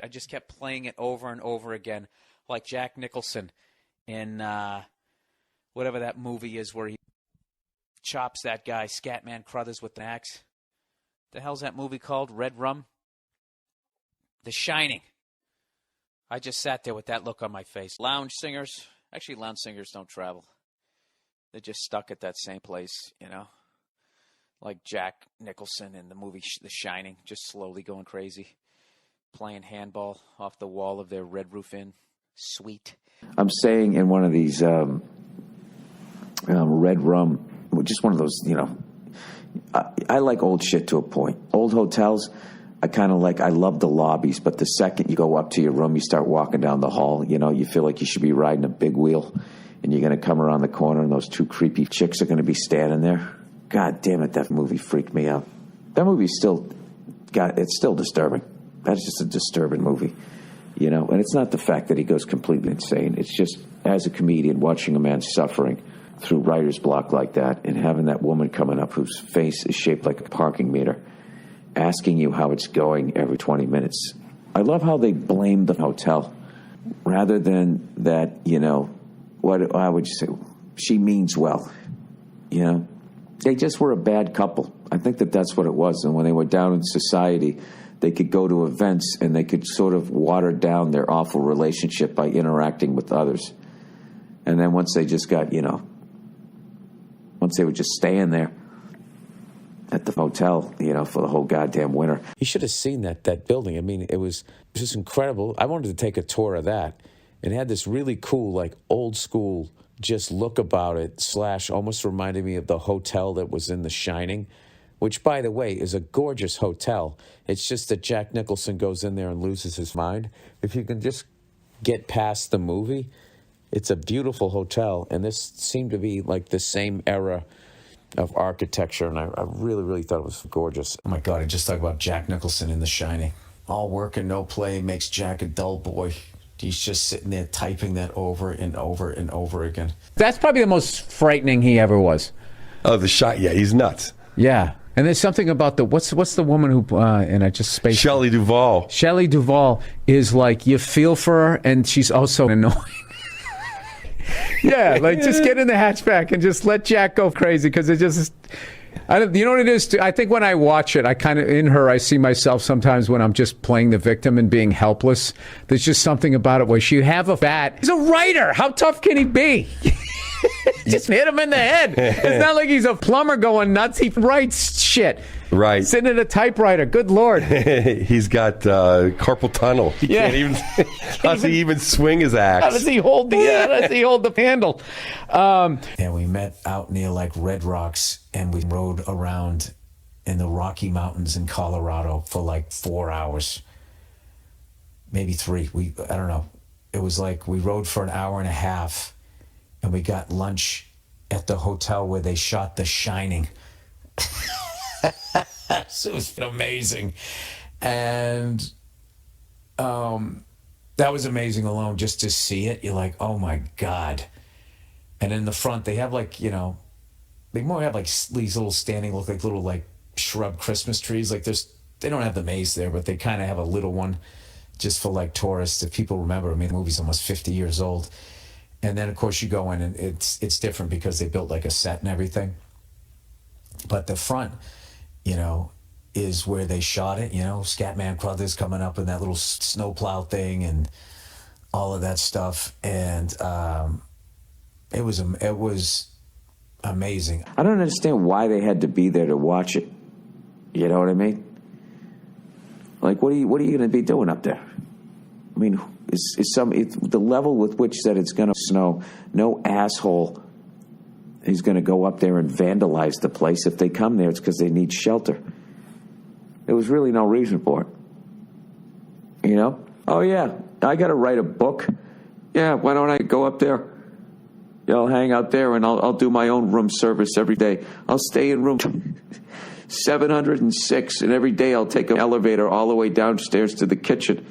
I just kept playing it over and over again, like Jack Nicholson in whatever that movie is where he chops that guy, Scatman Crothers, with an axe. The hell's that movie called? Red Rum? The Shining. I just sat there with that look on my face. Lounge singers. Actually, lounge singers don't travel. They're just stuck at that same place, you know. Like Jack Nicholson in the movie The Shining, just slowly going crazy. Playing handball off the wall of their Red Roof Inn suite. I'm staying in one of these Red Rum, just one of those, you know. I like old shit to a point. Old hotels, I love the lobbies, but the second you go up to your room, you start walking down the hall, you know, you feel like you should be riding a big wheel, and you're going to come around the corner, and those two creepy chicks are going to be standing there. God damn it, that movie freaked me out. That movie's it's still disturbing. That's just a disturbing movie, you know. And it's not the fact that he goes completely insane. It's just, as a comedian, watching a man suffering through writer's block like that, and having that woman coming up whose face is shaped like a parking meter, asking you how it's going every 20 minutes. I love how they blame the hotel rather than that, you know, what I would say, she means well, you know. They just were a bad couple. I think that's what it was. And when they were down in society, they could go to events and they could sort of water down their awful relationship by interacting with others. And then once they just got, you know, once they were just staying there at the hotel, you know, for the whole goddamn winter. You should have seen that building. I mean, it was just incredible. I wanted to take a tour of that. It had this really cool, like, old school just look about it, / almost reminded me of the hotel that was in The Shining, which, by the way, is a gorgeous hotel. It's just that Jack Nicholson goes in there and loses his mind. If you can just get past the movie, it's a beautiful hotel, and this seemed to be like the same era of architecture, and I really, really thought it was gorgeous. Oh my God, I just talked about Jack Nicholson in The Shining. All work and no play makes Jack a dull boy. He's just sitting there typing that over and over and over again. That's probably the most frightening he ever was. Oh, the shot, yeah, he's nuts. Yeah. And there's something about what's the woman who, and I just spaced. Shelley Duvall. Shelley Duvall is like, you feel for her, and she's also annoying. Yeah, like just get in the hatchback and just let Jack go crazy, because it just, you know what it is? I think when I watch it, I kind of, in her, I see myself sometimes when I'm just playing the victim and being helpless. There's just something about it where she have a bat. He's a writer. How tough can he be? Just hit him in the head. It's not like he's a plumber going nuts. He writes shit. Right. Sitting at a typewriter. Good Lord. He's got carpal tunnel. He can't even. How does he even swing his axe? How does he hold the handle? And we met out near like Red Rocks, and we rode around in the Rocky Mountains in Colorado for like 4 hours, maybe 3. I don't know. It was like we rode for an hour and a half, and we got lunch at the hotel where they shot The Shining. So it was amazing. And that was amazing alone, just to see it. You're like, oh my God. And in the front, they have like, you know, they more have like these little standing, look like little like shrub Christmas trees. Like they don't have the maze there, but they kind of have a little one just for like tourists. If people remember, I mean, the movie's almost 50 years old. And then of course you go in and it's different because they built like a set and everything. But the front, you know, is where they shot it, you know, Scatman Crothers coming up in that little snowplow thing and all of that stuff. And it was amazing. I don't understand why they had to be there to watch it. You know what I mean? Like, what are you going to be doing up there? I mean, the level with which that it's going to snow, no asshole is going to go up there and vandalize the place. If they come there, it's because they need shelter. There was really no reason for it. You know? Oh, yeah, I got to write a book. Yeah, why don't I go up there? Yeah, I'll hang out there, and I'll do my own room service every day. I'll stay in room 706, and every day I'll take an elevator all the way downstairs to the kitchen.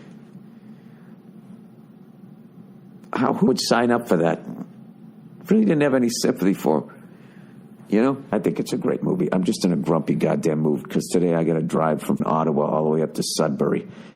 Who would sign up for that? Really didn't have any sympathy for him. You know, I think it's a great movie. I'm just in a grumpy goddamn mood because today I got to drive from Ottawa all the way up to Sudbury.